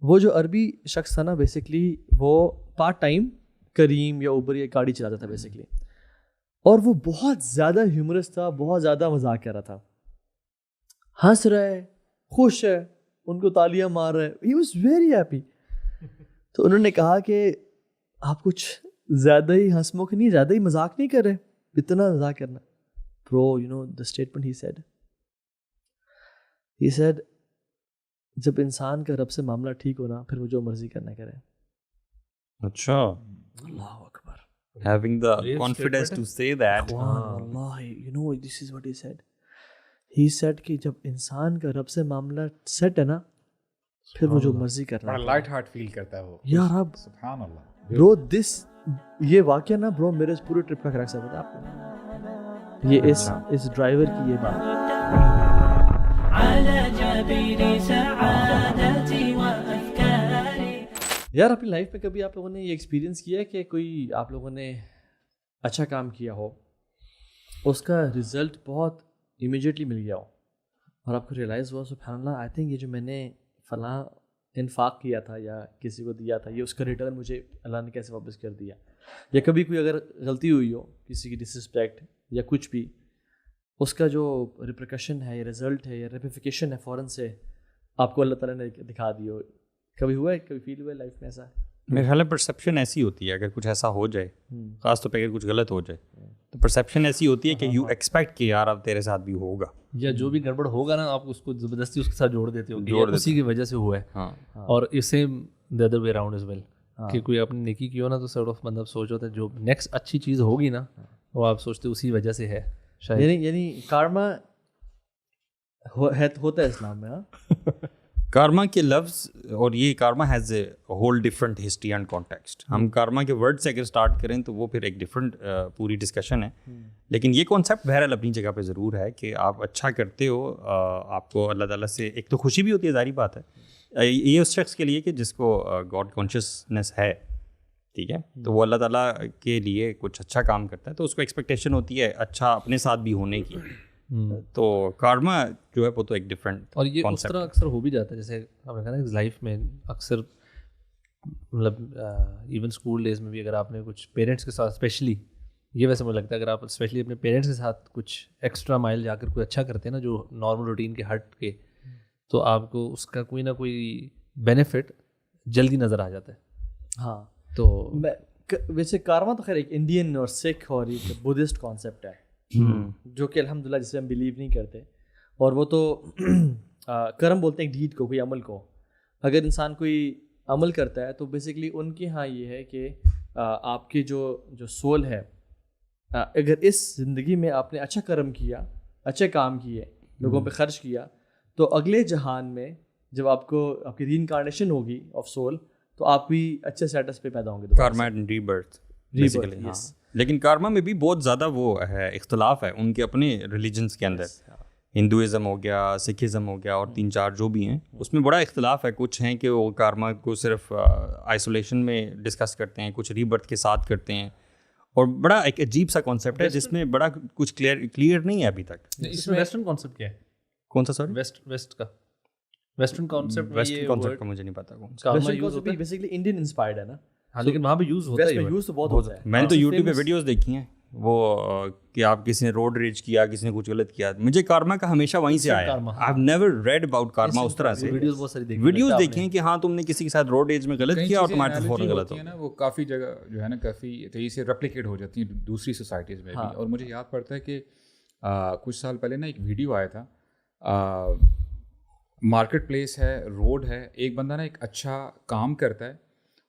وہ جو عربی شخص تھا نا بیسکلی وہ پارٹ ٹائم کریم یا اوبر یا گاڑی چلاتا تھا بیسکلی, اور وہ بہت زیادہ ہیومرس تھا, بہت زیادہ مذاق کر رہا تھا, ہنس رہا ہے, خوش ہے, ان کو تالیاں مار رہا ہے, ہی واز ویری ہیپی. تو انہوں نے کہا کہ آپ کچھ زیادہ ہی ہنس مکھ نہیں, زیادہ ہی مذاق نہیں کر رہے, اتنا مذاق کرنا. Bro you know the statement he said جب انسان کا رب سے معاملہ ٹھیک ہونا پھر وہ جو مرضی کرنا کرے. اچھا, اللہ اکبر. having the confidence to say that. Allah, you know, this is what he said. He said کہ جب انسان کا رب سے معاملہ سیٹ ہے نا پھر وہ جو مرضی کرنا. بڑا لائٹ ہارٹ فیل کرتا ہے وہ. یار اب سبحان اللہ برو, دس یہ واقعہ نا برو میرے اس پورے ٹرپ کا کریکٹ ہے آپ کو. یہ اس ڈرائیور کی یہ بات. یار اپنی لائف میں کبھی آپ لوگوں نے یہ ایکسپیرینس کیا ہے کہ کوئی آپ لوگوں نے اچھا کام کیا ہو, اس کا رزلٹ بہت امیجیٹلی مل گیا ہو اور آپ کو ریئلائز ہوا سبحان اللہ آئی تھنک یہ جو میں نے فلاں انفاق کیا تھا یا کسی کو دیا تھا یہ اس کا ریٹرن مجھے اللہ نے کیسے واپس کر دیا. یا کبھی کوئی اگر غلطی ہوئی ہو, کسی کی ڈسرسپیکٹ یا کچھ بھی, اس کا جو ریپریکشن ہے یا رزلٹ ہے یا ریپیفیکیشن ہے فوراً سے آپ کو اللہ تعالیٰ نے دکھا دی ہو. کبھی ہوا ہے, کبھی فیل ہوا ہے لائف میں ایسا؟ میرے خیال میں پرسیپشن ایسی ہوتی ہے, اگر کچھ ایسا ہو جائے, خاص طور پہ اگر کچھ غلط ہو جائے تو پرسیپشن ایسی ہوتی ہے کہ یو ایکسپیکٹ کہ یار اب تیرے ساتھ بھی ہوگا, یا جو بھی گڑبڑ ہوگا نا آپ اس کو زبردستی اس کے ساتھ جوڑ دیتے ہو, اسی کی وجہ سے ہوا ہے. اور اس same the other way around as well, کہ کوئی اپنی نیکی کی ہو نا تو سارٹ آف مطلب سوچ ہوتا ہے جو نیکسٹ اچھی چیز ہوگی نا وہ آپ سوچتے اسی وجہ سے ہے شاید. یعنی کارما ہوتا ہے اسلام میں. کارما کے لفظ اور یہ karma has a whole different history and context. ہم کارما کے ورڈ سے اگر اسٹارٹ کریں تو وہ پھر ایک ڈفرنٹ پوری ڈسکشن ہے, لیکن یہ کانسیپٹ بہرحال اپنی جگہ پہ ضرور ہے کہ آپ اچھا کرتے ہو, آپ کو اللہ تعالیٰ سے ایک تو خوشی بھی ہوتی ہے, ظاہری بات ہے. یہ اس شخص کے لیے کہ جس کو گاڈ کانشیسنیس ہے, ٹھیک ہے, تو وہ اللہ تعالیٰ کے لیے کچھ اچھا کام کرتا ہے تو اس کو ایکسپیکٹیشن ہوتی ہے اچھا اپنے ساتھ بھی ہونے کی. تو کارما جو ہے وہ تو ایک ڈفرینٹ, اور یہ اس طرح اکثر ہو بھی جاتا ہے جیسے آپ نے کہا نا لائف میں اکثر مطلب ایون اسکول ڈیز میں بھی اگر آپ نے کچھ پیرنٹس کے ساتھ اسپیشلی, یہ ویسے مجھے لگتا ہے اگر آپ اسپیشلی اپنے پیرنٹس کے ساتھ کچھ ایکسٹرا مائل جا کر کوئی اچھا کرتے ہیں نا جو نارمل روٹین کے ہٹ کے, تو آپ کو اس کا کوئی نہ کوئی بینیفٹ جلدی نظر آ جاتا ہے. ہاں, تو ویسے کارما تو خیر ایک انڈین اور سکھ اور ایک بدھسٹ کانسیپٹ ہے جو کہ الحمدللہ جسے ہم بلیو نہیں کرتے, اور وہ تو کرم بولتے ہیں ایک ڈیڈ کو, کوئی عمل کو. اگر انسان کوئی عمل کرتا ہے تو بیسکلی ان کے ہاں یہ ہے کہ آپ کی جو سول ہے, اگر اس زندگی میں آپ نے اچھا کرم کیا, اچھے کام کیے, لوگوں پہ خرچ کیا, تو اگلے جہان میں جب آپ کی ری انکارنیشن ہوگی آف سول تو آپ بھی اچھے اسٹیٹس پہ پیدا ہوں گے. Karma and rebirth basically. لیکن کارما میں بھی بہت زیادہ وہ ہے, اختلاف ہے ان کے اپنے ریلیجنس کے اندر. ہندوازم ہو گیا, سکھزم ہو گیا, اور 3-4 جو بھی ہیں اس میں بڑا اختلاف ہے. کچھ ہیں کہ وہ کارما کو صرف آئسولیشن میں ڈسکس کرتے ہیں, کچھ ری برتھ کے ساتھ کرتے ہیں, اور بڑا ایک عجیب سا کانسیپٹ ہے جس میں بڑا کچھ کلیئر نہیں ہے ابھی تک. اس میں ویسٹرن کانسیپٹ کیا ہے؟ کون سا سوری؟ ویسٹ کا ویسٹرن کانسیپٹ کا مجھے نہیں پتا کون سا. بیسکلی انڈین انسپائرڈ ہے نا. ہاں, لیکن وہاں پہ یوز ہوتا ہے, یوز تو بہت ہوتا ہے. میں نے تو یوٹیوب پہ ویڈیوز دیکھی ہیں وہ کہ آپ کسی نے روڈ ریج کیا, کسی نے کچھ غلط کیا. مجھے کارما کا ہمیشہ وہیں سے آیا. I have never read about karma اس طرح سے. ویڈیوز دیکھی ہیں کہ ہاں تم نے کسی کے ساتھ روڈ ریج میں غلط کیا اور تمہارے تو فوراً غلط ہو نا. وہ کافی جگہ جو ہے نا کافی تیزی سے ریپلیکیٹ ہو جاتی ہیں دوسری سوسائٹیز میں بھی. اور مجھے یاد پڑتا ہے کہ کچھ سال پہلے نا ایک ویڈیو آیا تھا, مارکیٹ پلیس ہے, روڈ ہے, ایک بندہ نا ایک اچھا کام کرتا ہے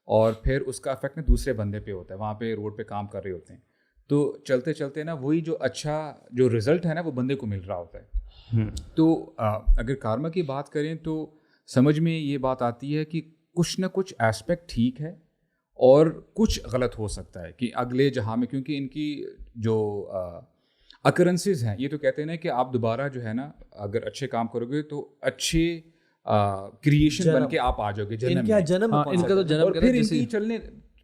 اور پھر اس کا افیکٹ نا دوسرے بندے پہ ہوتا ہے. وہاں پہ روڈ پہ کام کر رہے ہوتے ہیں تو چلتے چلتے نا وہی جو اچھا جو رزلٹ ہے نا وہ بندے کو مل رہا ہوتا ہے. تو اگر کارما کی بات کریں تو سمجھ میں یہ بات آتی ہے کہ کچھ نہ کچھ ایسپیکٹ ٹھیک ہے اور کچھ غلط ہو سکتا ہے کہ اگلے جہاں میں, کیونکہ ان کی جو اکرنسز ہیں یہ تو کہتے ہیں نا کہ آپ دوبارہ جو ہے نا اگر اچھے کام کرو گے تو اچھے کریشن بن کے آپ آ جاؤ گے جنم. ان کا تو جنم, اور پھر ان کی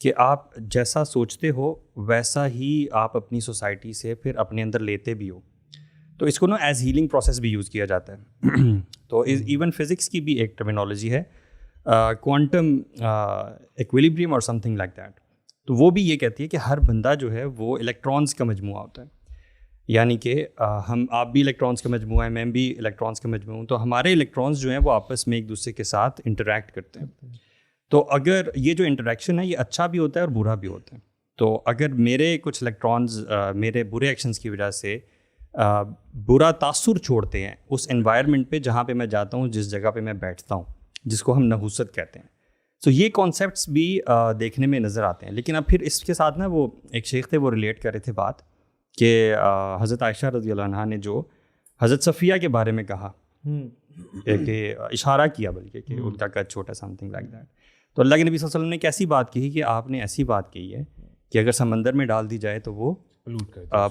کہ آپ جیسا سوچتے ہو ویسا ہی آپ اپنی سوسائٹی سے پھر اپنے اندر لیتے بھی ہو. تو اس کو نا ایز ہیلنگ پروسیس بھی یوز کیا جاتا ہے. تو ایون فزکس کی بھی ایک ٹرمینالوجی ہے کوانٹم ایکویلیبریم اور سم تھنگ لائک دیٹ. تو وہ بھی یہ کہتی ہے کہ ہر بندہ جو ہے وہ الیکٹرانس کا مجموعہ ہوتا ہے. یعنی کہ آپ بھی الیکٹرانس کا مجموعہ ہیں, میں بھی الیکٹرانس کا مجموعہ ہوں. تو ہمارے الیکٹرانس جو ہیں وہ آپس میں ایک دوسرے کے ساتھ انٹریکٹ کرتے ہیں. تو اگر یہ جو انٹریکشن ہے یہ اچھا بھی ہوتا ہے اور برا بھی ہوتا ہے. تو اگر میرے کچھ الیکٹرانز میرے برے ایکشنز کی وجہ سے برا تاثر چھوڑتے ہیں اس انوائرمنٹ پہ جہاں پہ میں جاتا ہوں, جس جگہ پہ میں بیٹھتا ہوں, جس کو ہم نحوست کہتے ہیں. تو یہ کانسیپٹس بھی دیکھنے میں نظر آتے ہیں. لیکن اب پھر اس کے ساتھ نا وہ ایک شیخ تھے, وہ ریلیٹ کر رہے تھے بات کہ حضرت عائشہ رضی اللہ عنہا نے جو حضرت صفیہ کے بارے میں کہا کہ اشارہ کیا بلکہ کہ ان کا قد چھوٹا سم تھنگ لائک دیٹ. تو اللہ کے نبی صلی اللہ علیہ وسلم نے کیسی بات کہی کہ آپ نے ایسی بات کہی ہے کہ اگر سمندر میں ڈال دی جائے تو وہ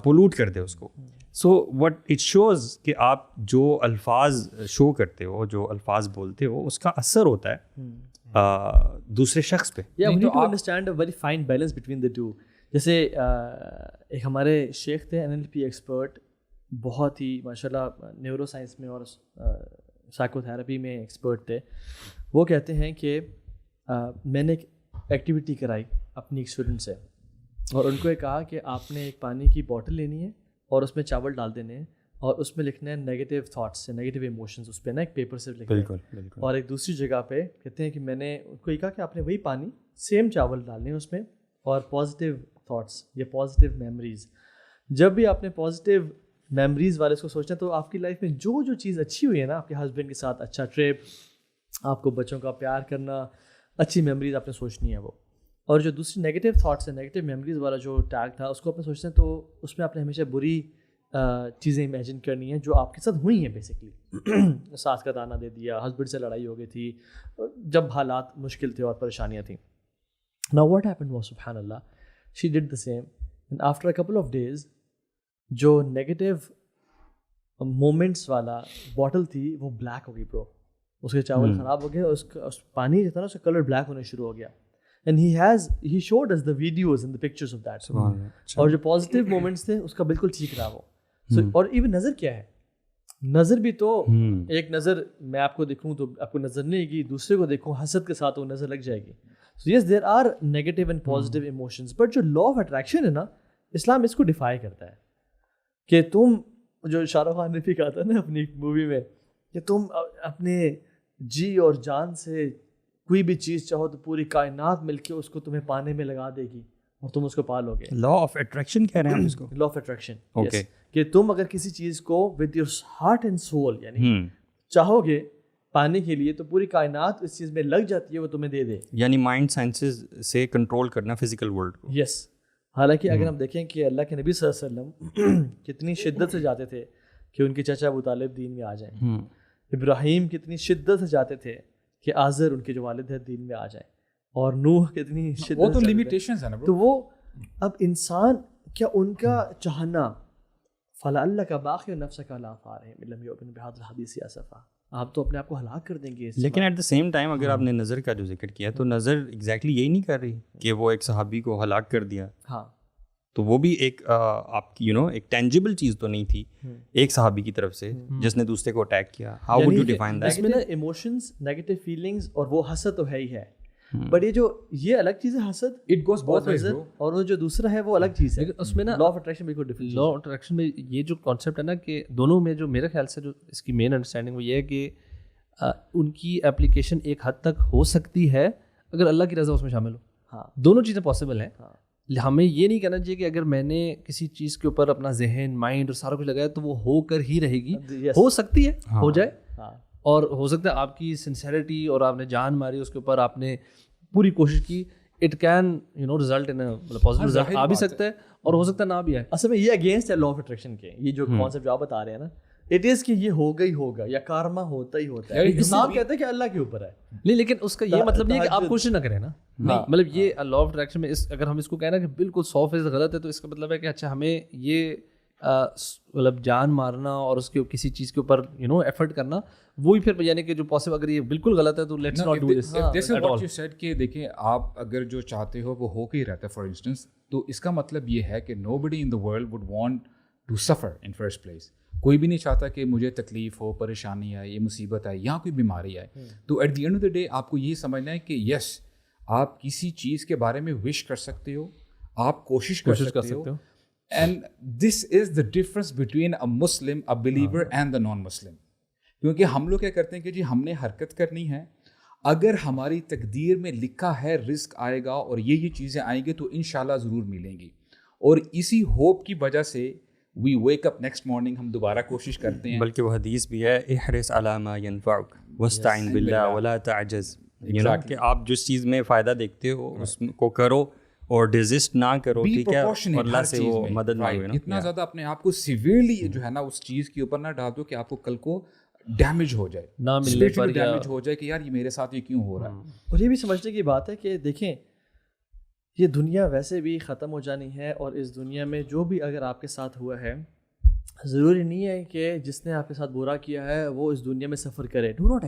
پولوٹ کر دے اس کو. سو وٹ اٹ شوز کہ آپ جو الفاظ شو کرتے ہو, جو الفاظ بولتے ہو, اس کا اثر ہوتا ہے دوسرے شخص پہ. Yeah, we need to understand a very fine balance between the two. جیسے ایک ہمارے شیخ تھے NLP ایکسپرٹ, بہت ہی ماشاء اللہ نیورو سائنس میں اور سائیکو تھراپی میں ایکسپرٹ تھے. وہ کہتے ہیں کہ میں نے ایک ایکٹیویٹی کرائی اپنی ایک اسٹوڈنٹ سے, اور ان کو یہ کہا کہ آپ نے ایک پانی کی بوٹل لینی ہے اور اس میں چاول ڈال دینے ہیں اور اس میں لکھنا ہے نیگیٹو تھاٹس سے, نیگیٹو ایموشنز اس پہ نا ایک پیپر سے لکھنا ہے. اور ایک دوسری جگہ پہ کہتے ہیں کہ میں نے ان کو یہ کہا کہ آپ نے وہی پانی سیم چاول ڈالنے ہیں اس میں, اور پازیٹیو تھاٹس یا پازیٹیو میموریز. جب بھی آپ نے پازیٹیو میموریز والے اس کو سوچنا, تو آپ کی لائف میں جو چیز اچھی ہوئی ہے نا, آپ کے ہسبینڈ کے ساتھ اچھا ٹرپ, آپ کو بچوں کا پیار کرنا, اچھی میموریز آپ نے سوچنی ہے وہ. اور جو دوسری نیگیٹو تھاٹس ہیں, نیگیٹو میموریز والا جو ٹیگ تھا, اس کو آپ نے سوچنا ہے تو اس میں آپ نے ہمیشہ بری چیزیں امیجن کرنی ہیں جو آپ کے ساتھ ہوئی ہیں. بیسکلی ساس کا تانا دے دیا, ہسبینڈ سے لڑائی ہو گئی تھی, جب حالات مشکل تھے اور پریشانیاں تھیں. Now what happened was, سبحان اللہ, she did the same, and after a couple of days جو نیگیٹو مومنٹس والا بوٹل تھی وہ بلیک ہو گئی برو. اس کے چاول خراب ہو گئے, اس پانی جو تھا نا اس کا کلر بلیک ہونے شروع ہو گیا. And he showed us the videos and the pictures of that. اور جو پازیٹیو مومنٹس تھے اس کا بالکل ٹھیک رہا وہ. اور ایون نظر کیا ہے, نظر بھی تو ایک نظر میں آپ کو دیکھوں تو آپ کو نظر نہیں آئے گی, دوسرے کو دیکھوں حسد کے ساتھ وہ نظر لگ جائے گی. So yes, there are negative and positive emotions, but جو law of attraction ہے نا, اسلام اس کو ڈیفائی کرتا ہے کہ تم, جو شاہ رخ خان نے بھی کہا تھا نا اپنی مووی میں, کہ تم اپنے جی اور جان سے کوئی بھی چیز چاہو تو پوری کائنات مل کے اس کو تمہیں پانے میں لگا دے گی اور تم اس کو پالو گے. لا آف اٹریکشن کہہ رہے ہیں اس کو. لا آف اٹریکشن, کہ تم اگر کسی چیز کو with your heart and civil یعنی چاہو گے پانے کے لیے تو پوری کائنات اس چیز میں لگ جاتی ہے, وہ تمہیں دے دے. یعنی مائنڈ سائنسز سے کنٹرول کرنا فزیکل ورلڈ کو. یس. حالانکہ اگر ہم دیکھیں کہ اللہ کے نبی صلی اللہ علیہ وسلم کتنی شدت سے جاتے تھے کہ ان کے چچا ابو طالب دین میں آ جائیں, ابراہیم کتنی شدت سے جاتے تھے کہ آزر ان کے جو والد ہیں دین میں آ جائیں, اور نوح کتنی شدت, وہ تو لیمیٹیشنز ہیں نا. تو وہ اب انسان کیا ان کا چاہنا فلا اللہ کا باقی نفس کا لا فارہم لم یؤمن بہذا الحدیث اسفا, آپ تو اپنے آپ کو ہلاک کر دیں گے. لیکن ایٹ دا سیم ٹائم اگر آپ نے نظر کا جو ذکر کیا تو نظر ایگزیکٹلی یہی نہیں کر رہی کہ وہ ایک صحابی کو ہلاک کر دیا. ہاں, تو وہ بھی ایک آپ کی ایک ٹینجیبل چیز تو نہیں تھی ایک صحابی کی طرف سے جس نے دوسرے کو اٹیک کیا. How would you define that? اس میں نا ایموشنز, نیگیٹو فیلنگز, اور وہ حسد تو ہے ہی ہے, بٹ یہ الگ چیز ہے حسد, اٹ گوز بوتھ ویز, اور وہ جو دوسرا ہے وہ الگ چیز ہے. اس میں نا لا آف اٹریکشن بالکل ڈفرنٹ. لا آف اٹریکشن میں یہ جو کانسیپٹ ہے نا کہ دونوں میں جو میرے خیال سے جو اس کی مین انڈرسٹینڈنگ وہ یہ ہے کہ ان کی اپلیکیشن ایک حد تک ہو سکتی ہے اگر اللہ کی رضا اس میں شامل ہو. ہاں, دونوں چیزیں پاسبل ہیں. ہمیں یہ نہیں کہنا چاہیے کہ اگر میں نے کسی چیز کے اوپر اپنا ذہن, مائنڈ اور سارا کچھ لگایا تو وہ ہو کر ہی رہے گی. ہو سکتی ہے ہو جائے, اور ہو سکتا ہے آپ کی سنسیئرٹی اور آپ نے جان ماری اس کے اوپر, آپ نے پوری کوشش کی, it can result in positive result آ بھی سکتا ہے اور ہو سکتا ہے نہ بھی آئے. اصل میں یہ اگینسٹ ہے لا آف اٹریکشن کے, یہ جو کانسیپٹ آپ بتا رہے ہیں نا, اٹ از کہ یہ ہوگا ہی ہوگا یا کارما ہوتا ہی ہوتا ہے. اسلام کہتا ہے کہ اللہ کے اوپر ہے. نہیں, لیکن اس کا یہ مطلب نہیں ہے کہ آپ کوشش نہ کریں نا. مطلب یہ لا آف اٹریکشن میں اگر ہم اس کو کہنا کہ بالکل 100% غلط ہے تو اس کا مطلب ہے کہ اچھا ہمیں یہ مطلب جان مارنا اور اس کے کسی چیز کے اوپر ایفرٹ کرنا وہی پھر یعنی کہ جو پاسبل اگر یہ بالکل غلط ہے تو let's not do this at all. You said کہ دیکھیں آپ اگر جو چاہتے ہو وہ ہو کے ہی رہتا ہے فار انسٹنس, تو اس کا مطلب یہ ہے کہ nobody in the world would want to suffer in first place. کوئی بھی نہیں چاہتا کہ مجھے تکلیف ہو, پریشانی آئے, یہ مصیبت آئے یا کوئی بیماری آئے. تو at the end of the day آپ کو یہ سمجھنا ہے کہ یس آپ کسی چیز کے بارے میں وش کر سکتے ہو, آپ کوشش کر سکتے ہو. And this is the difference between a Muslim, a believer and the non Muslim. کیونکہ ہم لوگ کیا کرتے ہیں کہ جی ہم نے حرکت کرنی ہے, اگر ہماری تقدیر میں لکھا ہے رزق آئے گا اور یہ چیزیں آئیں گی تو انشاءاللہ ضرور ملیں گی, اور اسی ہوپ کی وجہ سے وی ویک اپ نیکسٹ مارننگ ہم دوبارہ کوشش کرتے ہیں. بلکہ وہ حدیث بھی ہے احرص علی ما ینفعک واستعن باللہ ولا تعجز, کہ آپ جس چیز میں فائدہ دیکھتے ہو اس کو کرو اور ڈیزسٹ نہ کرو, ٹھیک ہے, اور اللہ سے وہ مدد مانگو. اتنا زیادہ اپنے آپ کو سیویئرلی جو ہے نا اس چیز کے اوپر نہ ڈال دو کہ آپ کو کل کو ڈیمیج ہو جائے, نہ ملنے پر ڈیمیج ہو جائے کہ یار یہ میرے ساتھ یہ کیوں ہو رہا ہے. اور یہ بھی سمجھنے کی بات ہے کہ دیکھیں یہ دنیا ویسے بھی ختم ہو جانی ہے, اور اس دنیا میں جو بھی اگر آپ کے ساتھ ہوا ہے ضروری نہیں ہے کہ جس نے آپ کے ساتھ برا کیا ہے وہ اس دنیا میں سفر کرے. ڈو ناٹ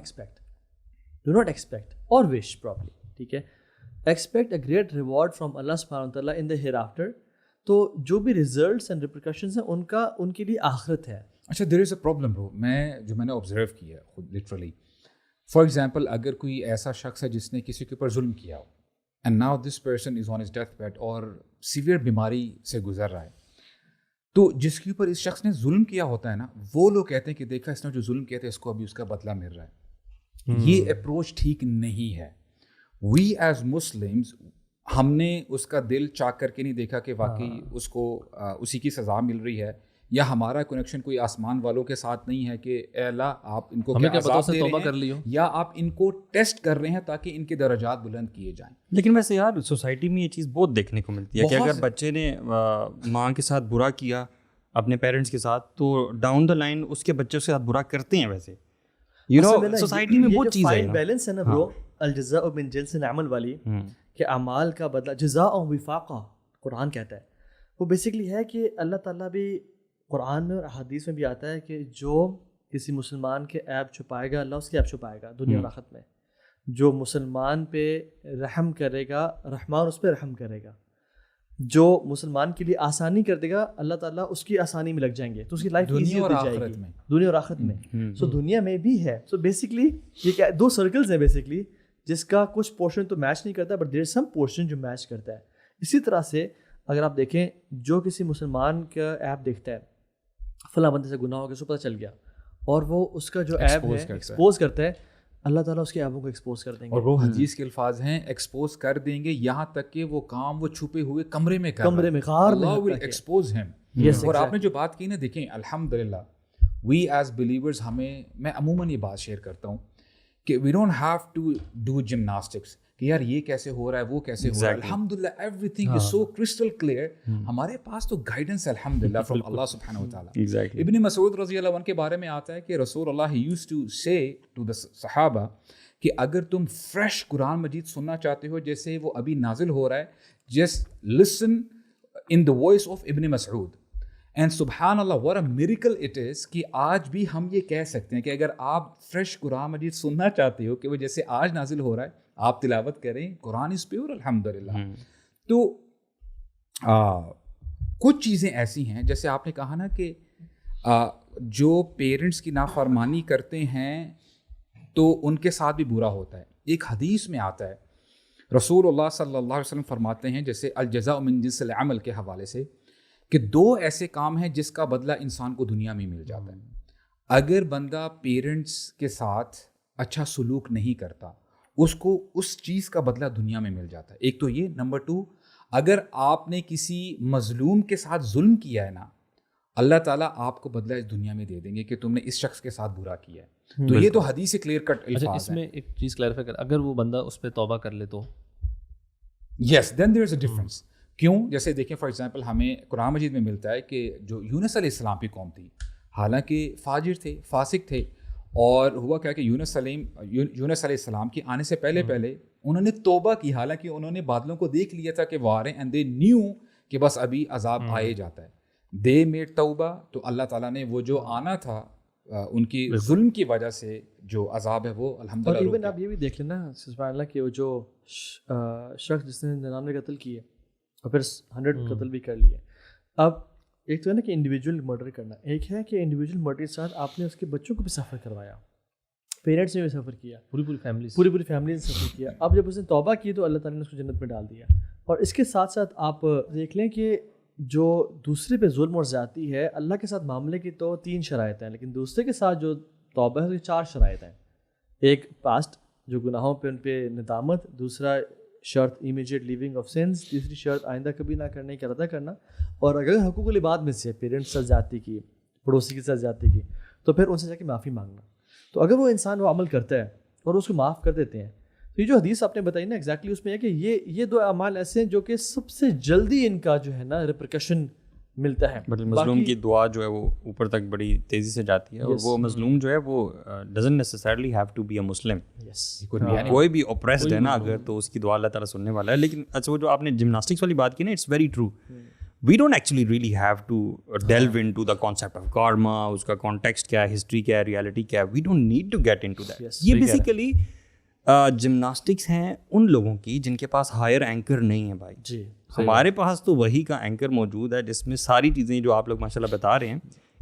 ایکسپیکٹ اور وش پراپرلی, ٹھیک ہے, expect a great reward from Allah سبحانہ وتعالیٰ ان دا ہیئر آفٹر. تو جو بھی ریزلٹس اینڈ ریپریکاشنز ہیں ان کے لیے آخرت ہے. اچھا دیر از اے پرابلم برو, میں نے آبزرو کیا خود لٹرلی. فار ایگزامپل اگر کوئی ایسا شخص ہے جس نے کسی کے اوپر ظلم کیا ہو, and now this person is on his death bed اور سیویئر بیماری سے گزر رہا ہے, تو جس کے اوپر اس شخص نے ظلم کیا ہوتا ہے نا, وہ لوگ کہتے ہیں کہ دیکھا اس نے جو ظلم کیا تھا اس کو ابھی اس کا بدلہ مل رہا ہے. یہ اپروچ ٹھیک نہیں ہے. وی ایز مسلمز ہم نے اس کا دل چاک کر کے نہیں دیکھا کہ واقعی اس کو اسی کی سزا مل رہی ہے, یا ہمارا کنیکشن کوئی آسمان والوں کے ساتھ نہیں ہے کہ اے اللہ آپ ان کو کیا عذاب دے رہے ہیں, یا آپ ان کو ٹیسٹ کر رہے ہیں تاکہ ان کے درجات بلند کیے جائیں. لیکن ویسے یار سوسائٹی میں یہ چیز بہت دیکھنے کو ملتی ہے کہ اگر بچے نے ماں کے ساتھ برا کیا اپنے پیرنٹس کے ساتھ, تو ڈاؤن دا لائن اس کے بچوں کے ساتھ برا کرتے ہیں. ویسے یو نو سوسائٹی میں بہت چیز ہے, بیلنس ہے نا برو, الجزاء من جنس العمل والی, کہ اعمال کا بدلہ جزاء وفاقا قرآن کہتا ہے. وہ بیسکلی ہے کہ اللہ تعالیٰ بھی قرآن میں اور احادیث میں بھی آتا ہے کہ جو کسی مسلمان کے عیب چھپائے گا اللہ اس کے عیب چھپائے گا دنیا اور آخرت میں. جو مسلمان پہ رحم کرے گا رحمان اس پہ رحم کرے گا, جو مسلمان کے لیے آسانی کر دے گا اللہ تعالیٰ اس کی آسانی میں لگ جائیں گے, تو اس کی لائف ایزی ہوتی جائے گی دنیا اور آخرت میں. سو دنیا میں بھی ہے. سو بیسکلی یہ کیا دو سرکلز ہیں بیسکلی, جس کا کچھ پورشن تو میچ نہیں کرتا but there is some portion جو میچ کرتا ہے. اسی طرح سے اگر آپ دیکھیں جو کسی مسلمان کا ایپ دیکھتا ہے فلاں بندے سے گناہ ہو گیا, اس کو پتہ چل گیا, اور وہ اس کا جو ایپ ہے ایکسپوز کرتا ہے, اللہ تعالیٰ اس کے ایبوں کو ایکسپوز کر دیں گے. اور وہ حدیث کے الفاظ ہیں ایکسپوز کر دیں گے, یہاں تک کہ وہ کام وہ چھپے ہوئے کمرے میں غار میں اللہ ول ایکسپوز ہم. اور آپ نے جو بات کی نا, دیکھیں الحمدللہ وی ایز بلیورز میں عموماً یہ بات شیئر کرتا ہوں کہ we don't have to do gymnastics کہ یار یہ کیسے ہو رہا ہے وہ کیسے ہو رہا ہے. الحمدللہ every thing is so crystal clear. ہمارے پاس تو گائیڈنس ہے الحمدللہ فرام اللہ سبحانہ و تعالیٰ. ابن مسعود رضی اللہ عنہ کے بارے میں آتا ہے کہ رسول اللہ یوزڈ ٹو سے ٹو دا صحابہ کہ اگر تم فریش قرآن مجید سننا چاہتے ہو جیسے وہ ابھی نازل ہو رہا ہے, just listen in the voice of Ibn Masood. And سبحان اللہ what a miracle it is کہ آج بھی ہم یہ کہہ سکتے ہیں کہ اگر آپ فریش قرآن مجید سننا چاہتے ہو کہ وہ جیسے آج نازل ہو رہا ہے آپ تلاوت کریں, قرآن از پیور الحمدللہ. تو کچھ چیزیں ایسی ہیں جیسے آپ نے کہا نا کہ جو پیرنٹس کی نافرمانی کرتے ہیں تو ان کے ساتھ بھی برا ہوتا ہے. ایک حدیث میں آتا ہے رسول اللہ صلی اللہ علیہ وسلم فرماتے ہیں جیسے الجزاء من جنس العمل کے حوالے سے کہ دو ایسے کام ہیں جس کا بدلہ انسان کو دنیا میں مل جاتا ہے. اگر بندہ پیرنٹس کے ساتھ اچھا سلوک نہیں کرتا اس کو اس چیز کا بدلہ دنیا میں مل جاتا ہے. ایک تو یہ. نمبر 2, اگر آپ نے کسی مظلوم کے ساتھ ظلم کیا ہے نا, اللہ تعالیٰ آپ کو بدلہ اس دنیا میں دے دیں گے کہ تم نے اس شخص کے ساتھ برا کیا ہے. تو یہ تو حدیث سے کلیئر کٹ الفاظ ہیں. اس میں ایک چیز کلیئرفائی کر, اگر وہ بندہ اس پہ توبہ کر لے تو یس دین دیر از اے ڈفرنس. کیوں؟ جیسے دیکھیں فار ایگزامپل ہمیں قرآن مجید میں ملتا ہے کہ جو یونس علیہ السلام کی قوم تھی, حالانکہ فاجر تھے, فاسق تھے, اور ہوا کیا کہ یونس علیہ السلام کی آنے سے پہلے انہوں نے توبہ کی, حالانکہ انہوں نے بادلوں کو دیکھ لیا تھا کہ وہ آ رہے ہیں, اینڈ دے نیو کہ بس ابھی عذاب آئے جاتا ہے. دے میڈ توبہ, تو اللہ تعالیٰ نے وہ جو آنا تھا ان کی ظلم کی وجہ سے جو عذاب ہے وہ اور الحمدللہ ایون رک آپ یہ بھی دیکھ لینا سبحان اللہ کہ وہ جو شخص جس نے 99 قتل کیے اور پھر 100 قتل بھی کر لیے. اب ایک تو ہے نا کہ انڈیویجول مرڈر کرنا, ایک ہے کہ انڈیویجول مرڈر کے ساتھ آپ نے اس کے بچوں کو بھی سفر کروایا, پیرنٹس نے بھی سفر کیا, پوری فیملی نے سفر کیا. اب جب اس نے توبہ کی تو اللہ تعالیٰ نے اس کو جنت میں ڈال دیا. اور اس کے ساتھ ساتھ آپ دیکھ لیں کہ جو دوسرے پہ ظلم اور زیادتی ہے, اللہ کے ساتھ معاملے کی تو 3 شرائط ہیں, لیکن دوسرے کے ساتھ جو توبہ ہے اس کی 4 شرائط ہیں. ایک پاسٹ جو گناہوں پہ ان پہ ندامت, دوسرا شرط امیجیٹ لیونگ آف سینس, تیسری شرط آئندہ کبھی نہ کرنے کا ارادہ کرنا. اور اگر حقوق العباد میں سے پیرنٹس سے زیادتی کی, پڑوسی کے ساتھ زیادتی کی, تو پھر ان سے جا کے معافی مانگنا. تو اگر وہ انسان وہ عمل کرتا ہے اور اس کو معاف کر دیتے ہیں, تو یہ جو حدیث آپ نے بتائی نا ایگزیکٹلی اس میں ہے کہ یہ 2 اعمال ایسے ہیں جو کہ سب سے جلدی ان کا جو ہے نا ریپریکشن ملتا ہے. بٹ مظلوم کی دعا جو ہے وہ اوپر تک بڑی تیزی سے جاتی ہے, اور وہ مظلوم جو ہے وہ doesn't necessarily have to be a Muslim. کوئی بھی اوپریسڈ ہے نا اگر, تو اس کی دعا اللہ تعالیٰ سننے والا ہے. لیکن اچھا وہ جو آپ نے جمناسٹکس والی بات کی نا, it's very true. We don't actually really have to delve into the concept of karma, اس کا کانٹیکسٹ کیا ہے, ہسٹری کیا ہے, ریالٹی کیا ہے. We don't need to get into that. یہ بیسیکلی جمناسٹکس ہیں ان لوگوں کی جن کے پاس ہائر اینکر نہیں ہے بھائی. جی ہمارے پاس تو وہی کا اینکر موجود ہے جس میں ساری چیزیں جو آپ لوگ ماشاء اللہ بتا رہے ہیں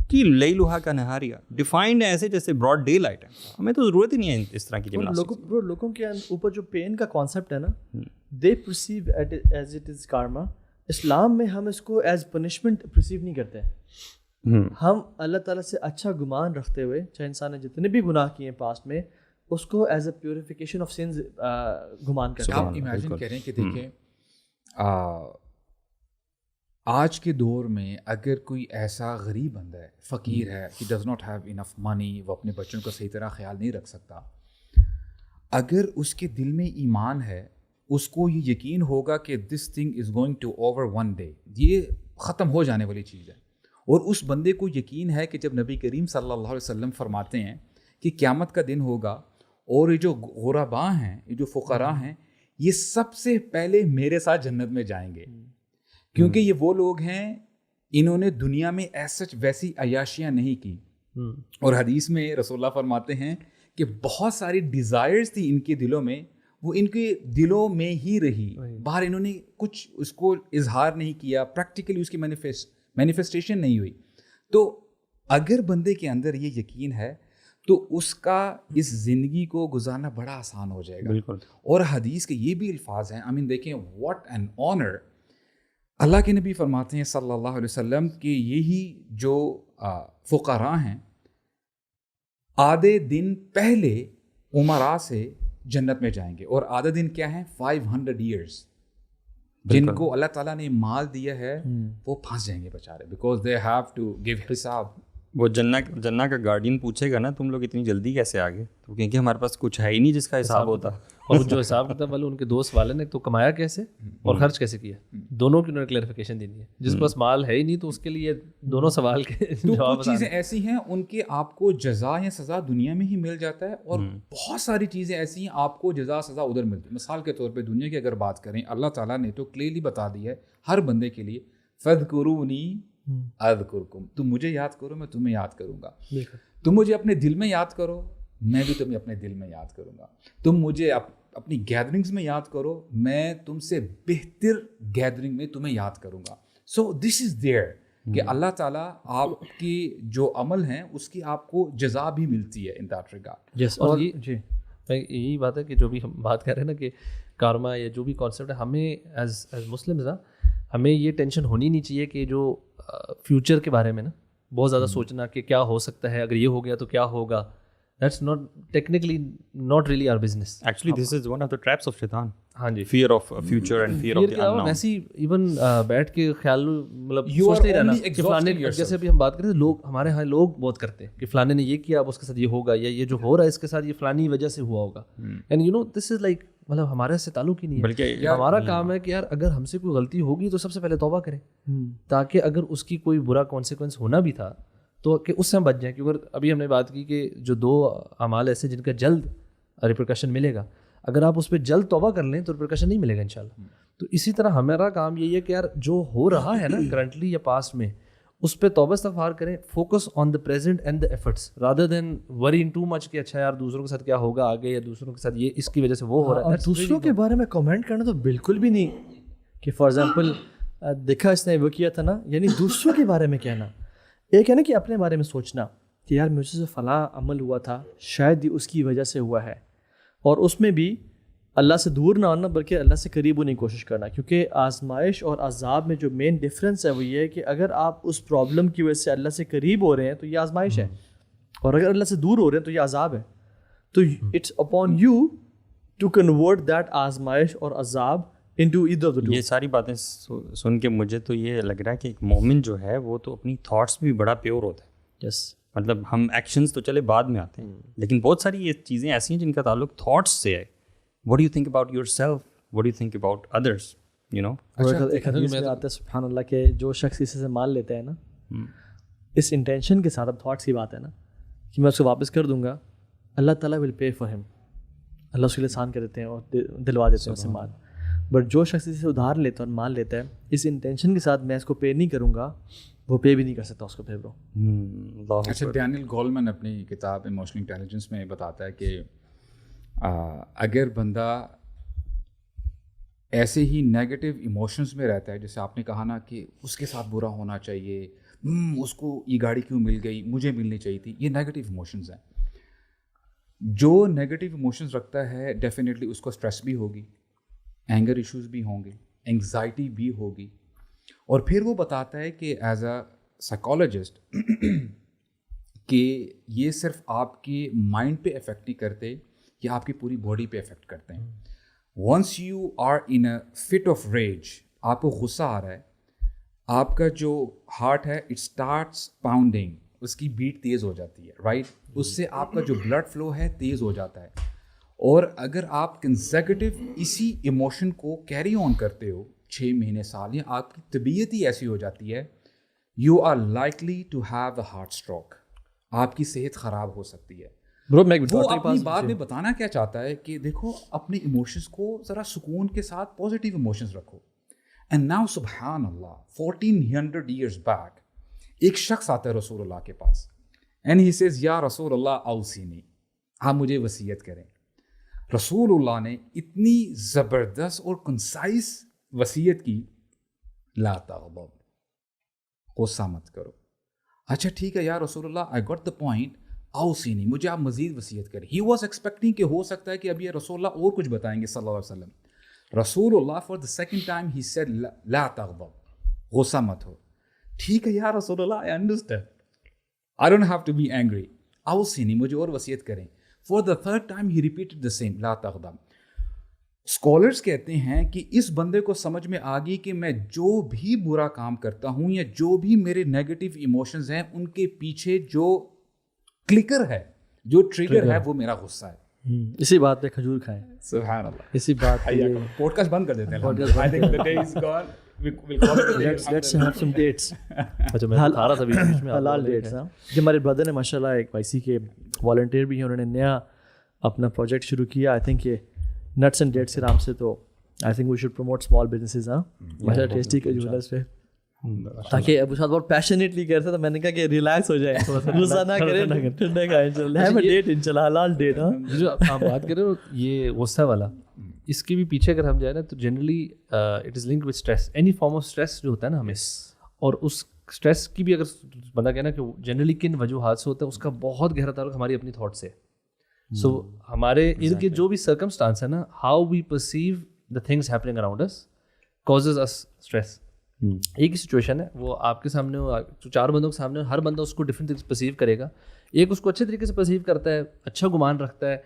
کہ لیلھا کا نہاریہ ڈیفائنڈ ہے ایسے جیسے براڈ ڈے لائٹ ہے. ہمیں تو ضرورت ہی نہیں ہے اس طرح کی جمناسٹکس. لوگوں کے اوپر جو پین کا کانسیپٹ ہے نا, they perceive as it is karma. اسلام میں ہم اس کو ایز پنشمنٹ پرسیو نہیں کرتے. ہم اللہ تعالیٰ سے اچھا گمان رکھتے ہوئے, چاہے انسان نے جتنے بھی گناہ کیے ہیں پاسٹ میں, اس کو as a purification of sins گمان کرتے ہیں. آپ امیجن کریں کہ دیکھیں آج کے دور میں اگر کوئی ایسا غریب بندہ ہے, فقیر ہے, he does not have enough money, وہ اپنے بچوں کا صحیح طرح خیال نہیں رکھ سکتا, اگر اس کے دل میں ایمان ہے, اس کو یہ یقین ہوگا کہ this thing is going to over one day, یہ ختم ہو جانے والی چیز ہے. اور اس بندے کو یقین ہے کہ جب نبی کریم صلی اللہ علیہ وسلم فرماتے ہیں کہ قیامت کا دن ہوگا اور یہ جو غرباء ہیں, یہ جو فقراء ہیں, یہ سب سے پہلے میرے ساتھ جنت میں جائیں گے, کیونکہ یہ وہ لوگ ہیں انہوں نے دنیا میں ایسا ویسی عیاشیاں نہیں کی. اور حدیث میں رسول اللہ فرماتے ہیں کہ بہت ساری ڈیزائرز تھی ان کے دلوں میں, وہ ان کے دلوں میں ہی رہی, باہر انہوں نے کچھ اس کو اظہار نہیں کیا, پریکٹیکلی اس کی مینیفیسٹیشن نہیں ہوئی. تو اگر بندے کے اندر یہ یقین ہے تو اس کا اس زندگی کو گزارنا بڑا آسان ہو جائے گا. بالکل. اور حدیث کے یہ بھی الفاظ ہیں, دیکھیں واٹ این آنر. اللہ کے نبی فرماتے ہیں صلی اللہ علیہ وسلم کہ یہی جو فقراء ہیں آدھے دن پہلے عمراء سے جنت میں جائیں گے. اور آدھا دن کیا ہے؟ 500 ایئرس. جن کو اللہ تعالیٰ نے مال دیا ہے وہ پھنس جائیں گے بیچارے, because they have to give حساب. وہ جنہ کا گارڈین پوچھے گا نا تم لوگ اتنی جلدی کیسے آ گئے, تو کیونکہ ہمارے پاس کچھ ہے ہی نہیں جس کا حساب ہوتا. اور جو حساب کتاب والے ان کے دوست والے نے تو کمایا کیسے اور خرچ کیسے کیا, دونوں کی انہوں نے کلیریفیکیشن دینی ہے. جس کے پاس مال ہے ہی نہیں تو اس کے لیے دونوں سوال کے جواب. کچھ چیزیں ایسی ہیں ان کے آپ کو جزا یا سزا دنیا میں ہی مل جاتا ہے, اور بہت ساری چیزیں ایسی ہیں آپ کو جزا سزا ادھر ملتی ہے. مثال کے طور پہ دنیا کی اگر بات کریں, اللہ تعالیٰ نے تو کلیئرلی بتا دی ہے ہر بندے کے لیے, فاذکرونی اذکرکم, تم مجھے یاد کرو میں تمہیں یاد کروں گا. تم مجھے اپنے دل میں یاد کرو میں بھی تمہیں اپنے دل میں یاد کروں گا. تم مجھے اپنی گیدرنگز میں یاد کرو میں تم سے بہتر گیدرنگ میں تمہیں یاد کروں گا. سو دس از دیئر کہ اللہ تعالیٰ آپ کی جو عمل ہیں اس کی آپ کو جزا بھی ملتی ہے ان دیٹ ریگارڈ. یس. اور جی یہی بات ہے کہ جو بھی ہم بات کر رہے ہیں نا کہ کارما یا جو بھی کانسیپٹ ہے, ہمیں ایز مسلمز نا ہمیں یہ ٹینشن ہونی نہیں چاہیے کہ جو فیوچر کے بارے میں نا بہت زیادہ سوچنا کہ کیا ہو سکتا ہے, اگر یہ ہو گیا تو کیا ہوگا. That's not technically not really our business. Actually, this is one of the traps of shaitan. ہاں جی, fear of future and fear of the unknown. ویسے ایون بیٹھ کے خیال مطلب سوچتے ہی رہنا کہ فلانے, جیسے ابھی ہم بات کریں لوگ ہمارے یہاں لوگ بہت کرتے ہیں کہ فلانے نے یہ کیا اب اس کے ساتھ یہ ہوگا, یا یہ جو ہو رہا ہے اس کے ساتھ یہ فلانی وجہ سے ہوا ہوگا. And you know this is like مطلب ہمارے سے تعلق ہی نہیں ہے. بلکہ ہمارا کام ہے کہ یار اگر ہم سے کوئی غلطی ہوگی تو سب سے پہلے توبہ کریں, تاکہ اگر اس کی کوئی برا کانسیکوینس ہونا بھی تھا تو کہ اس سے ہم بچ جائیں. کیونکہ ابھی ہم نے بات کی کہ جو 2 اعمال ایسے جن کا جلد ریپریکشن ملے گا, اگر آپ اس پہ جلد توبہ کر لیں تو ریپریکشن نہیں ملے گا انشاءاللہ. تو اسی طرح ہمارا کام یہی ہے کہ یار جو ہو رہا ہے نا کرنٹلی یا پاسٹ میں, اس پہ توبہ استغفار کریں, focus on the present and the efforts rather than وری ان ٹو مچ کہ اچھا یار دوسروں کے ساتھ کیا ہوگا آگے, یا دوسروں کے ساتھ یہ اس کی وجہ سے وہ ہو رہا ہے. دوسروں کے بارے میں کمنٹ کرنا تو بالکل بھی نہیں, کہ فار ایگزامپل دیکھا اس نے وہ کیا تھا نا, یعنی دوسروں کے بارے میں کہنا. ایک ہے نا کہ اپنے بارے میں سوچنا کہ یار مجھ سے فلاں عمل ہوا تھا, شاید اس کی وجہ سے ہوا ہے, اور اس میں بھی اللہ سے دور نہ ہونا بلکہ اللہ سے قریب ہونے کی کوشش کرنا. کیونکہ آزمائش اور عذاب میں جو مین ڈفرینس ہے وہ یہ ہے کہ اگر آپ اس پرابلم کی وجہ سے اللہ سے قریب ہو رہے ہیں تو یہ آزمائش ہے, اور اگر اللہ سے دور ہو رہے ہیں تو یہ عذاب ہے. تو it's upon you to convert that آزمائش اور عذاب into either of the two. یہ ساری باتیں سن کے مجھے تو یہ لگ رہا ہے کہ ایک مومن جو ہے وہ تو اپنی تھاٹس بھی بڑا پیور ہوتا ہے. یس, مطلب ہم ایکشنز تو چلے بعد میں آتے ہیں, لیکن بہت ساری یہ چیزیں ایسی ہیں جن کا تعلق تھاٹس سے ہے. What do you think about yourself? What do you think about others? You know? ایک حدیث میں آتا ہے سبحان اللہ کہ جو شخص اسے سے مال لیتا ہے نا, اس انٹینشن کے ساتھ, اب تھاٹس کی بات ہے نا کہ میں اس کو واپس کر دوں گا, اللہ تعالیٰ ول پے فار ہم, اللہ اس کے لیے آسان کر دیتے ہیں اور دلوا دیتے ہیں اسے مال. بٹ جو شخص اسے ادھار لیتا ہے اور مال لیتا ہے اس انٹینشن کے ساتھ میں اس کو پے نہیں کروں گا, وہ پے بھی نہیں کر سکتا اس کو پے برو. اچھا, ڈینیل گولمن اپنی کتاب ایموشنل انٹیلیجنس میں بتاتا ہے کہ اگر بندہ ایسے ہی نیگیٹو ایموشنز میں رہتا ہے, جیسے آپ نے کہا نا کہ اس کے ساتھ برا ہونا چاہیے, اس کو یہ گاڑی کیوں مل گئی, مجھے ملنی چاہیے تھی, یہ نیگیٹو ایموشنز ہیں. جو نیگیٹو ایموشنز رکھتا ہے ڈیفینیٹلی اس کو اسٹریس بھی ہوگی, اینگر ایشوز بھی ہوں گے, انگزائٹی بھی ہوگی. اور پھر وہ بتاتا ہے کہ ایز اے سائیکالوجسٹ کہ یہ صرف آپ کے مائنڈ پہ افیکٹ نہیں کرتے, یہ آپ کی پوری باڈی پہ افیکٹ کرتے ہیں. Once you are in a fit of rage, آپ کو غصہ آ رہا ہے, آپ کا جو ہارٹ ہے اٹ اسٹارٹس پاؤنڈنگ, اس کی بیٹ تیز ہو جاتی ہے, رائٹ. اس سے آپ کا جو بلڈ فلو ہے تیز ہو جاتا ہے. اور اگر آپ کنزیکٹو اسی ایموشن کو کیری آن کرتے ہو 6 مہینے سال, یا آپ کی طبیعت ہی ایسی ہو جاتی ہے, you are likely to have a heart stroke, آپ کی صحت خراب ہو سکتی ہے. وہ اپنی بات میں بتانا کیا چاہتا ہے کہ دیکھو اپنے ایموشنز کو ذرا سکون کے ساتھ پازیٹیو ایموشنز رکھو. اینڈ ناؤ سبحان اللہ 1400 ایئرس بیک ایک شخص آتا ہے رسول اللہ کے پاس, اینڈ ہی سیز یا رسول اللہ اوصینی, آپ مجھے وصیت کریں. رسول اللہ نے اتنی زبردست اور کنسائز وصیت کی, لا تغضب, غصہ مت کرو. اچھا ٹھیک ہے یا رسول اللہ, آئی گاٹ دا پوائنٹ, اوصینی, مجھے آپ مزید وصیت کریں. ہی واز ایکسپیکٹنگ کہ ہو سکتا ہے کہ اب یہ رسول اللہ اور کچھ بتائیں گے صلی اللہ علیہ وسلم. رسول اللہ for the second time he said لا تغضب, غصہ مت ہو. ٹھیک ہے یا رسول اللہ, I understand, I don't have to be angry, اوصینی, مجھے اور وصیت کریں. For the third time he repeated the same, لا تغضب. اسکالرس کہتے ہیں کہ اس بندے کو سمجھ میں آ گئی کہ میں جو بھی برا کام کرتا ہوں یا جو بھی میرے نیگیٹو ایموشنز ہیں ان کے پیچھے جو کلکر ہے, جو ٹریگر ہے, وہ میرا غصہ ہے. اسی بات پہ کھجور کھائیں. سبحان اللہ. اسی بات پہ پوڈ کاسٹ بند کر دیتے ہیں. I think the day is gone. Let's have some dates. اچھا میں بتا رہا تھا بیچ میں حلال ڈیٹس. کہ ہمارے بردر نے ماشاء اللہ ایک وائی سی کے والنٹیئر بھی ہیں, انہوں نے نیا اپنا پروجیکٹ شروع کیا, آئی تھنک یہ نٹس اینڈ ڈیٹس کے نام سے. تو I think we should promote small businesses. ہاں ماشاء اللہ ٹیسٹی کے جولرس پہ, تاکہ ابو ساتھ بہت پیشنیٹلی کرتے, تو میں نے کہا کہ ریلیکس ہو جائے, غصہ نہ کرے, ٹھنڈا کھائیں, ہیو اے ڈیٹ انشاءاللہ, حلال ڈیٹ. ہاں جو آپ بات کر رہے ہو یہ غصہ والا, اس کے بھی پیچھے اگر ہم جائیں نا تو generally it is linked with stress, any form of stress جو ہوتا ہے نا ہمیں, اور اس اسٹریس کی بھی اگر بندہ کہنا کہ جنرلی کن وجوہات سے ہوتا ہے, اس کا بہت گہرا تعلق ہماری اپنی تھاٹ سے. سو ہمارے ارد گرد جو بھی سرکمسٹانس ہے نا, how we perceive the things happening around us causes us stress. ایک ہی سچویشن ہے, وہ آپ کے سامنے ہو, 4 بندوں کے سامنے ہو, ہر بندہ اس کو ڈفرینٹ تھنگس پرسیو کرے گا. ایک اس کو اچھے طریقے سے پرسیو کرتا ہے, اچھا گمان رکھتا ہے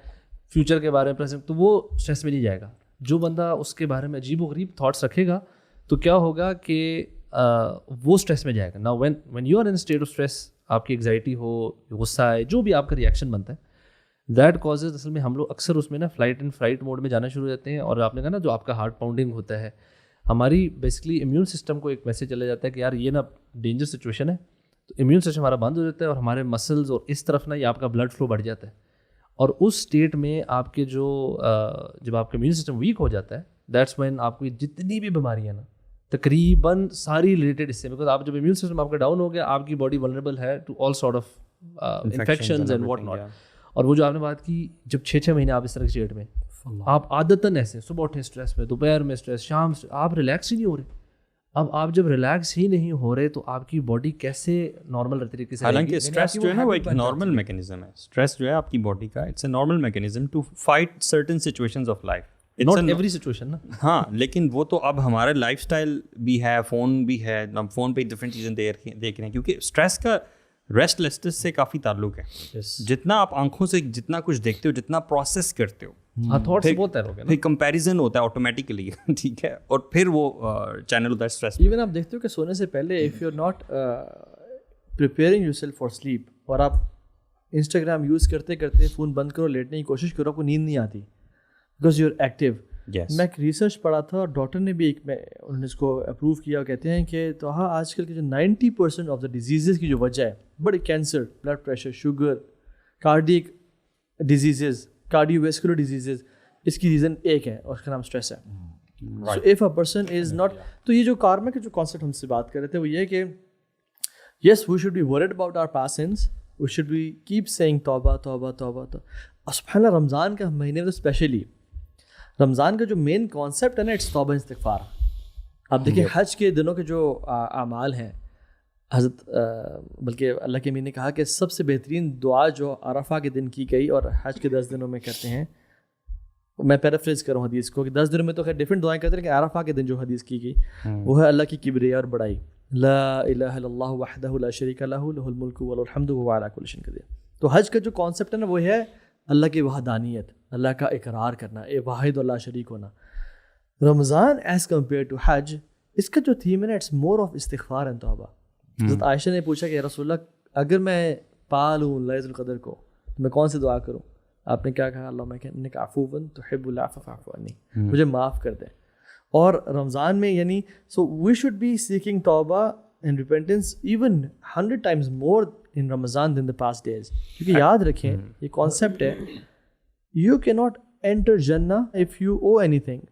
فیوچر کے بارے میں پریزنٹ, تو وہ اسٹریس میں نہیں جائے گا. جو بندہ اس کے بارے میں عجیب و غریب تھاٹس رکھے گا تو کیا ہوگا کہ وہ اسٹریس میں جائے گا. نا when you are in state of stress, آپ کی انگزائٹی ہو, غصہ ہے, جو بھی آپ کا ریئیکشن بنتا ہے, دیٹ کازز اصل میں ہم لوگ اکثر اس میں نا فلائٹ اینڈ فرائٹ موڈ میں جانا شروع ہو جاتے ہیں. اور آپ نے کہا نا جو آپ کا ہارٹ پاؤنڈنگ ہوتا ہے, ہماری بیسکلی امیون سسٹم کو ایک میسج چلا جاتا ہے کہ یار یہ نا ڈینجر سچویشن ہے, تو امیون سسٹم ہمارا بند ہو جاتا ہے, اور ہمارے مسلز اور اس طرف نا یہ آپ کا بلڈ فلو بڑھ جاتا ہے. اور اس اسٹیٹ میں آپ کے جو جب آپ کا امیون سسٹم ویک ہو جاتا ہے, دیٹس وین آپ کو جتنی بھی بیماریاں نا تقریباً ساری ریلیٹڈ اس سے, بیکاز آپ جب امیون سسٹم آپ کا ڈاؤن ہو گیا, آپ کی باڈی ولنریبل ہے to all sort of infections and what not. اور وہ جو آپ نے بات کی, جب 6 مہینے آپ اس طرح کی اسٹیٹ میں, آپ عادتاً ایسے صبح اٹھیں اسٹریس میں, دوپہر میں اسٹریس, شام آپ ریلیکس ہی نہیں ہو رہے. اب آپ جب ریلیکس ہی نہیں ہو رہے تو آپ کی باڈی کیسے نارمل طریقے سے, حالانکہ اسٹریس جو ہے نا وہ ایک نارمل میکینزم ہے. اسٹریس جو ہے آپ کی باڈی کا, it's a normal mechanism to fight certain situations of life. Not every situation نا. ہاں, لیکن وہ تو اب ہمارے لائف اسٹائل بھی ہے, فون بھی ہے, ہم فون پہ ڈفرینٹ چیزیں دیکھ رہے ہیں, کیونکہ اسٹریس کا ریسٹ لیسنس سے کافی تعلق ہے. جتنا آپ آنکھوں سے جتنا کچھ دیکھتے ہو, جتنا پروسیس کرتے ہو, تھاٹس بہت ہے لوگ, پھر کمپیریزن ہوتا ہے آٹومیٹکلی, ٹھیک ہے, اور پھر وہ چینل ہوتا ہے اسٹریس. ایون آپ دیکھتے ہو کہ سونے سے پہلے if you are not preparing yourself for sleep, اور آپ انسٹاگرام یوز کرتے کرتے فون بند کرو, لیٹنے کی کوشش کرو, آپ کو نیند نہیں آتی بیکاز یو آر ایکٹیو. میں ایک ریسرچ پڑھا تھا, اور ڈاکٹر نے بھی ایک انہوں نے اس کو اپروو کیا, کہتے ہیں کہ تو ہاں آج کل کے جو 90% آف دا ڈیزیزز کی جو وجہ ہے, بڑے cancer, blood pressure, sugar, cardiac diseases, cardiovascular diseases, اس کی ریزن ایک ہے, اور اس کا نام اسٹریس ہے. So if a person is not, تو یہ جو کارما کے جو کانسیپٹ ہم سے بات کر رہے تھے وہ یہ کہ yes we should be worried about our past sins, we should be keep saying توبہ توبہ توبہ. اور سبحان اللہ رمضان کا مہینے میں تو اسپیشلی رمضان کا جو مین کانسیپٹ ہے نا, اٹس توبہ استغفار. آپ دیکھیں حج کے دنوں کے جو اعمال ہیں, حضرت بلکہ اللہ کے امین نے کہا کہ سب سے بہترین دعا جو عرفہ کے دن کی گئی اور حج کے 10 دنوں میں کرتے ہیں, میں پیرافریز کروں حدیث کو کہ 10 دنوں میں تو خیر ڈفرینٹ دعائیں کرتے ہیں, کہ عرفہ کے دن جو حدیث کی گئی وہ ہے اللہ کی کبریاء اور بڑائی, لا الہ الا اللہ وحدہ لا شریک لہ لہ الملک وله الحمد وهو علی کل شیء قدیر. تو حج کا جو کانسیپٹ ہے نا وہ ہے اللہ کی وحدانیت, اللہ کا اقرار کرنا, اے واحد اللہ شریک ہونا. رمضان ایز کمپیئر ٹو حج, اس کا جو تھیم ہے نا اٹس مور آف استغفار اینڈ توبہ. حضرت عائشہ نے پوچھا کہ رسول اللہ اگر میں پا لوں لیلۃ القدر کو تو میں کون سی دعا کروں؟ آپ نے کیا کہا؟ اللہم انک عفو تحب العفو فاعف عنی, مجھے معاف کر دیں. اور رمضان میں یعنی سو وی شوڈ بی سیکنگ توبہ and repentance even 100 times more in Ramadan than the past days. کیونکہ یاد رکھیں یہ کانسیپٹ ہے, you cannot enter Jannah if you owe anything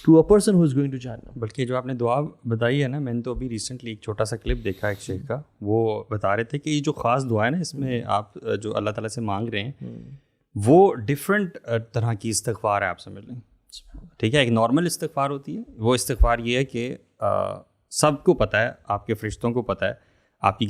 to a person who is going to Jannah. بلکہ جو آپ نے دعا بتائی ہے نا, میں نے تو ابھی ریسنٹلی ایک چھوٹا سا کلپ دیکھا ایک شیخ کا, وہ بتا رہے تھے کہ یہ جو خاص دعا ہے نا, اس میں آپ جو اللہ تعالیٰ سے مانگ رہے ہیں وہ ڈفرینٹ طرح کی استغفار ہے, آپ سمجھ لیں, ٹھیک ہے. ایک نارمل استغفار ہوتی ہے, وہ استغفار یہ ہے کہ سب کو پتہ ہے, آپ کے فرشتوں کو پتہ ہے, آپ کی